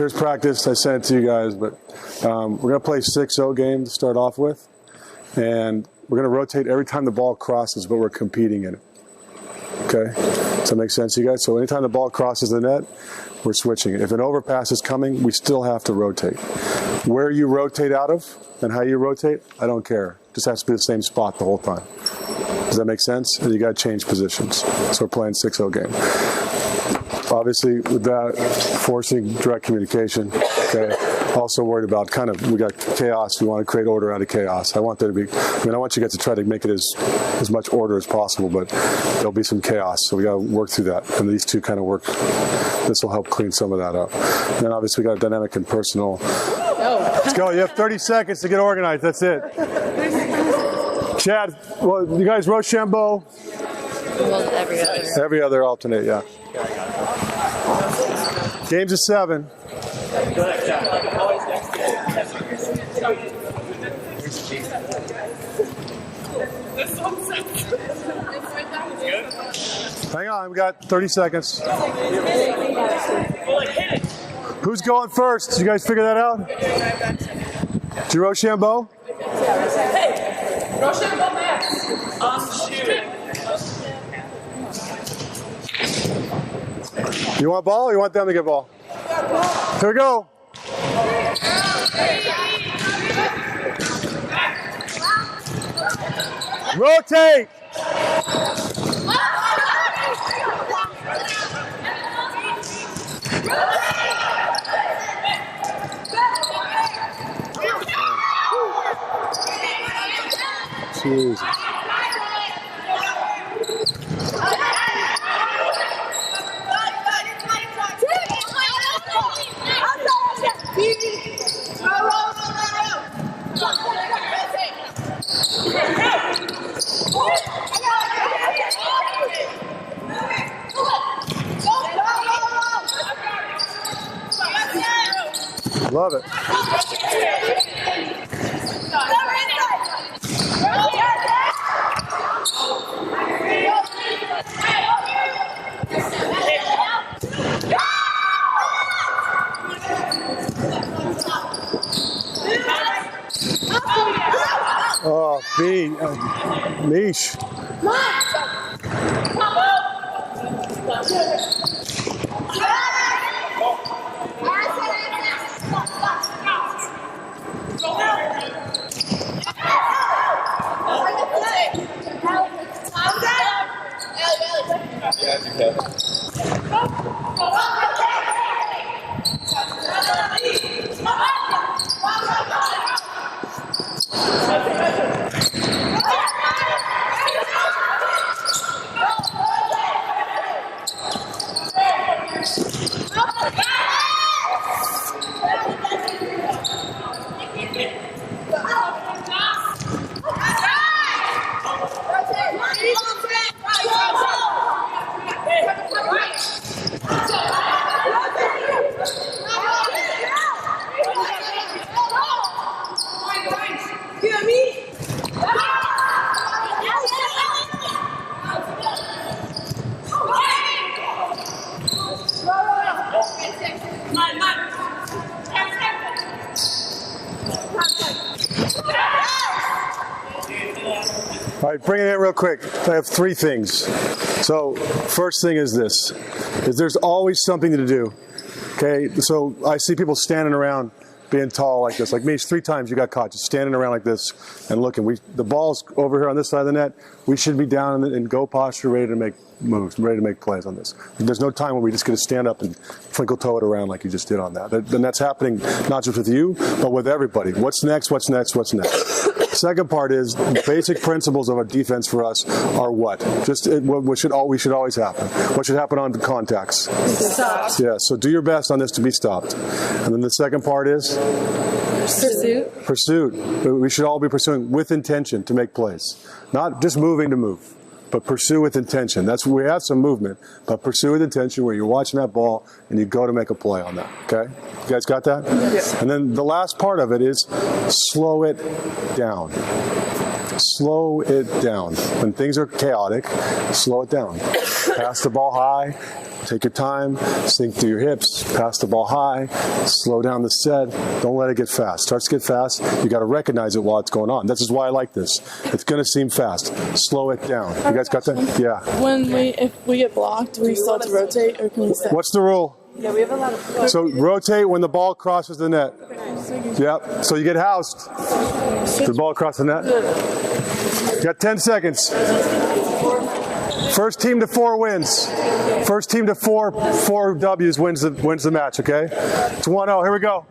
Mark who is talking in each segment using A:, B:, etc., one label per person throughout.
A: here's practice. I sent it to you guys, but we're going to play 6-0 game to start off with. And we're going to rotate every time the ball crosses, but we're competing in it. Okay? Does that make sense to you guys? So anytime the ball crosses the net, we're switching it. If an overpass is coming, we still have to rotate. Where you rotate out of and how you rotate, I don't care. It just has to be the same spot the whole time. Does that make sense? And you got to change positions. So we're playing 6-0 game. Obviously, with that, forcing direct communication. Okay. Also worried about we got chaos. We want to create order out of chaos. I want there to be, I want you guys to try to make it as much order as possible, but there'll be some chaos. So we got to work through that. And these two kind of work. This will help clean some of that up. And then obviously we got dynamic and personal. Let's go. You have 30 seconds to get organized. That's it. Chad, well, you guys Rochambeau?
B: Well, every other.
A: Every other alternate, yeah. Games of 7. Hang on, we got 30 seconds. Who's going first? Did you guys figure that out? Did you Rochambeau?
C: Hey, Rochambeau Max.
A: You want ball or you want them to get ball? Here we go. Rotate. Jesus. Love it. Oh, Mish. All right, bring it in real quick. I have 3 things. So first thing is this, is there's always something to do. Okay, so I see people standing around being tall like this. Like me, 3 times you got caught just standing around like this and looking. The ball's over here on this side of the net. We should be down in go posture, ready to make moves, ready to make plays on this. There's no time where we just going to stand up and twinkle toe it around like you just did on that. Then that's happening not just with you, but with everybody. What's next? What's next? What's next? Second part is basic principles of our defense for us are what? Just what should always happen. What should happen on the contacts?
B: Stop.
A: Yeah. So do your best on this to be stopped. And then the second part is
B: Pursuit.
A: Pursuit. We should all be pursuing with intention to make plays, not just moving to move, but pursue with intention. That's where we have some movement, but pursue with intention where you're watching that ball and you go to make a play on that. Okay? You guys got that?
B: Yes.
A: And then the last part of it is slow it down. Slow it down. When things are chaotic, slow it down. Pass the ball high. Take your time, sink through your hips, pass the ball high, slow down the set. Don't let it get fast. Starts to get fast, you got to recognize it while it's going on. This is why I like this. It's going to seem fast. Slow it down. You guys got that? Yeah.
D: If we get blocked, we still have to rotate, or can we stay?
A: What's the rule?
B: Yeah, we have a lot of.
A: So rotate when the ball crosses the net. Yep. So you get housed. The ball across the net. You got 10 seconds. First team to 4 wins. First team to 4 W's wins the match, okay? It's 1-0. Here we go.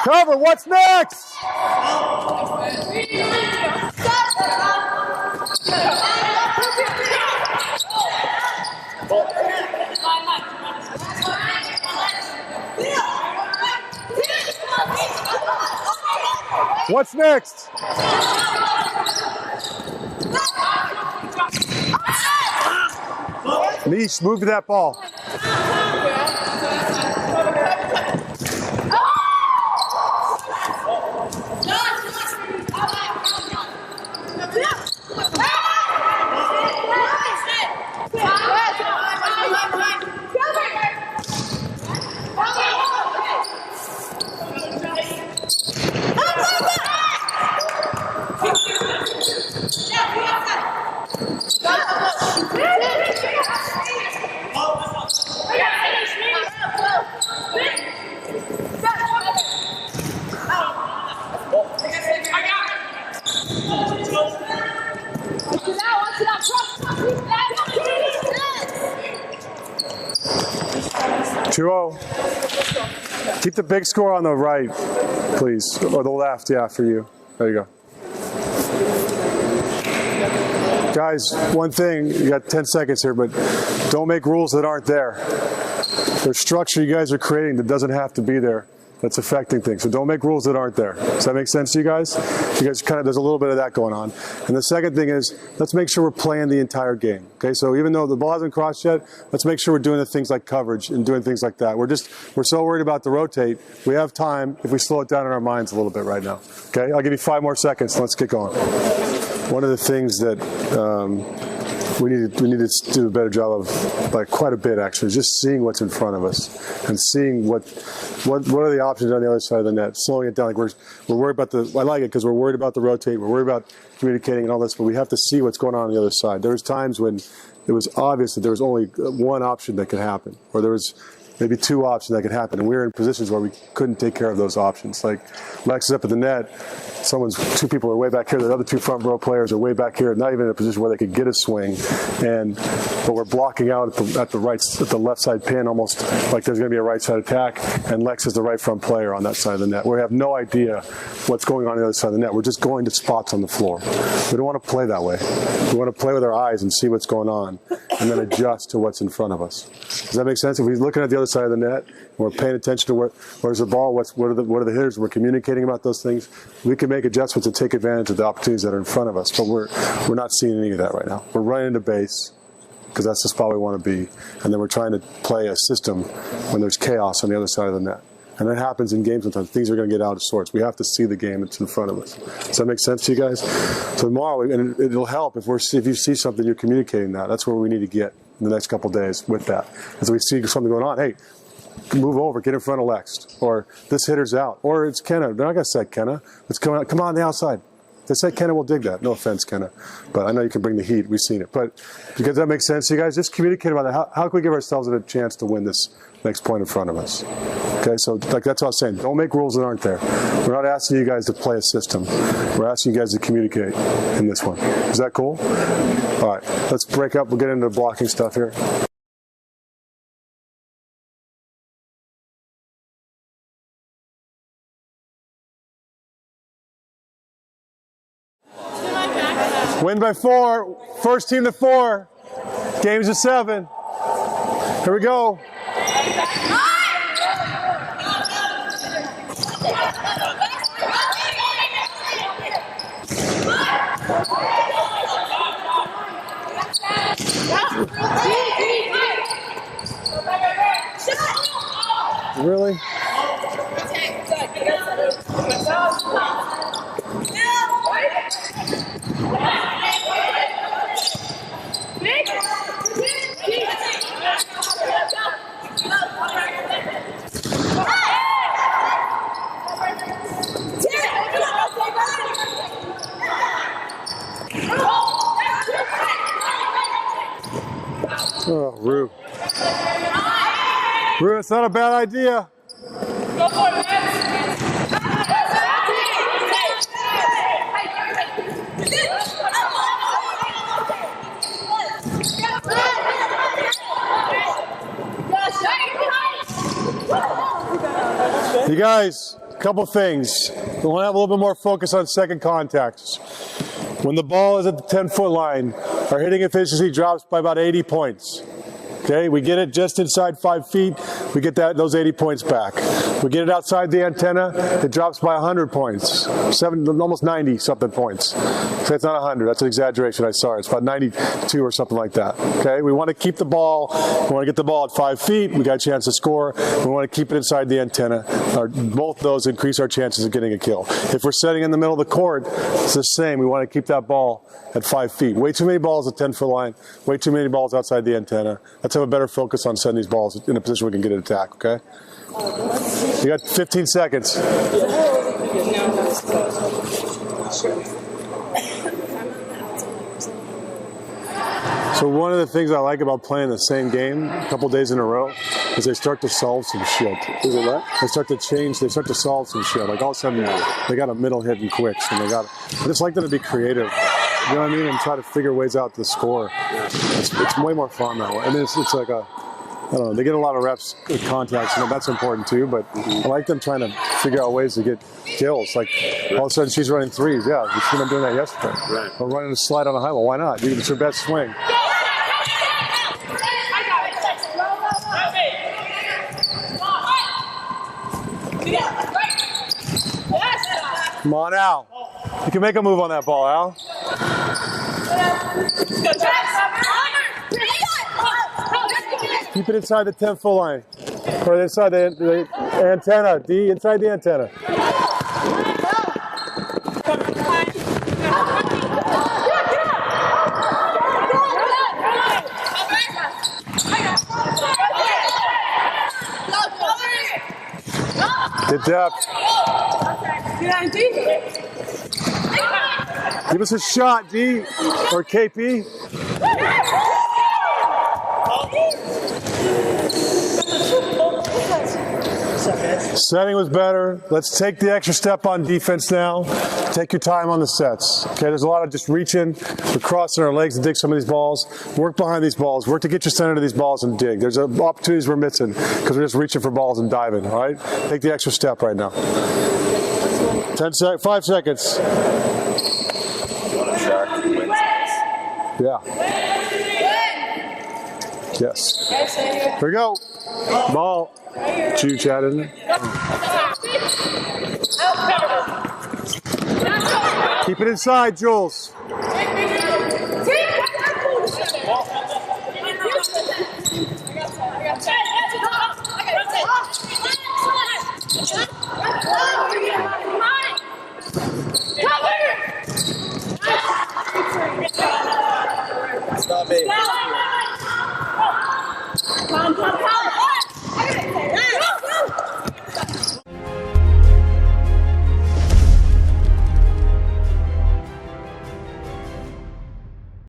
A: Cover, what's next? What's next? Niche, move to that ball. Keep the big score on the right, please, or the left, yeah, for you. There you go. Guys, one thing, you got 10 seconds here, but don't make rules that aren't there. There's structure you guys are creating that doesn't have to be there. That's affecting things. So don't make rules that aren't there. Does that make sense to you guys? You guys there's a little bit of that going on. And the second thing is, let's make sure we're playing the entire game. Okay, so even though the ball hasn't crossed yet, let's make sure we're doing the things like coverage and doing things like that. We're so worried about the rotate. We have time if we slow it down in our minds a little bit right now. Okay, I'll give you 5 more seconds. Let's get going. One of the things that we need to do a better job of, like quite a bit actually, just seeing what's in front of us and seeing what are the options on the other side of the net, slowing it down. Like we're worried about I like it because we're worried about the rotate, we're worried about communicating and all this, but we have to see what's going on the other side. There was times when it was obvious that there was only one option that could happen, or there was maybe 2 options that could happen, and we were in positions where we couldn't take care of those options. Like Lex is up at the net, 2 people are way back here, the other 2 front row players are way back here, not even in a position where they could get a swing, but we're blocking out at the left side pin, almost like there's going to be a right side attack, and Lex is the right front player on that side of the net. We have no idea what's going on the other side of the net. We're just going to spots on the floor. We don't want to play that way. We want to play with our eyes and see what's going on, and then adjust to what's in front of us. Does that make sense? If we're looking at the other side of the net, and we're paying attention to where's the ball, what are the hitters, we're communicating about those things, we can make adjustments and take advantage of the opportunities that are in front of us, but we're not seeing any of that right now. We're running into base because that's the spot we want to be, and then we're trying to play a system when there's chaos on the other side of the net. And that happens in games sometimes. Things are going to get out of sorts. We have to see the game that's in front of us. Does that make sense to you guys? So tomorrow, and it'll help if you see something, you're communicating that. That's where we need to get in the next couple of days with that. As we see something going on, hey, move over, get in front of Lex, or this hitter's out, or it's Kenna. They're not going to set Kenna. Let's come on the outside. They say Kenna will dig that. No offense, Kenna, but I know you can bring the heat. We've seen it. But because that makes sense to you guys, just communicate about that. How can we give ourselves a chance to win this next point in front of us? Okay, so like that's what I was saying. Don't make rules that aren't there. We're not asking you guys to play a system. We're asking you guys to communicate in this one. Is that cool? All right, let's break up. We'll get into blocking stuff here. Win by 4. First team to 4. Games of 7. Here we go. Really? Oh, Rue. Rue, it's not a bad idea.
C: Go for it, man.
A: You guys, a couple things. We want to have a little bit more focus on second contacts. When the ball is at the 10-foot line, our hitting efficiency drops by about 80 points. Okay, we get it just inside 5 feet, we get those 80 points back. We get it outside the antenna, it drops by 100 points, almost 90 something points. So it's not 100, that's an exaggeration, I saw it. It's about 92 or something like that. Okay, we want to keep the ball, we want to get the ball at 5 feet, we got a chance to score. We want to keep it inside the antenna. Both those increase our chances of getting a kill. If we're setting in the middle of the court, it's the same. We want to keep that ball at 5 feet. Way too many balls at 10-foot line, way too many balls outside the antenna. Let's have a better focus on setting these balls in a position we can get an attack, okay? You got 15 seconds. So one of the things I like about playing the same game a couple days in a row is they start to solve some shit. Is it what? They start to change. They start to solve some shit. Like all of a sudden, they got a middle hit and quicks, and I just like them to be creative. You know what I mean? And try to figure ways out to score. It's way more fun that way. I mean, it's like I don't know, they get a lot of reps with contacts, and that's important too, but I like them trying to figure out ways to get kills. Like, all of a sudden she's running threes. Yeah, we've seen them doing that yesterday. Right. Or running a slide on a high. Well, why not? It's her best swing. Come on, Al. You can make a move on that ball, Al. Keep it inside the 10-foot line. Or inside the antenna. D, inside the antenna. Good depth. Give us a shot, D. Or KP. Setting was better. Let's take the extra step on defense now. Take your time on the sets. Okay, there's a lot of just reaching, we're crossing our legs to dig some of these balls. Work behind these balls. Work to get your center to these balls and dig. There's opportunities we're missing because we're just reaching for balls and diving, all right? Take the extra step right now. 5 seconds. Yeah. Yes. Here we go. Ball. Chew chat, isn't it? Keep it inside, Jules.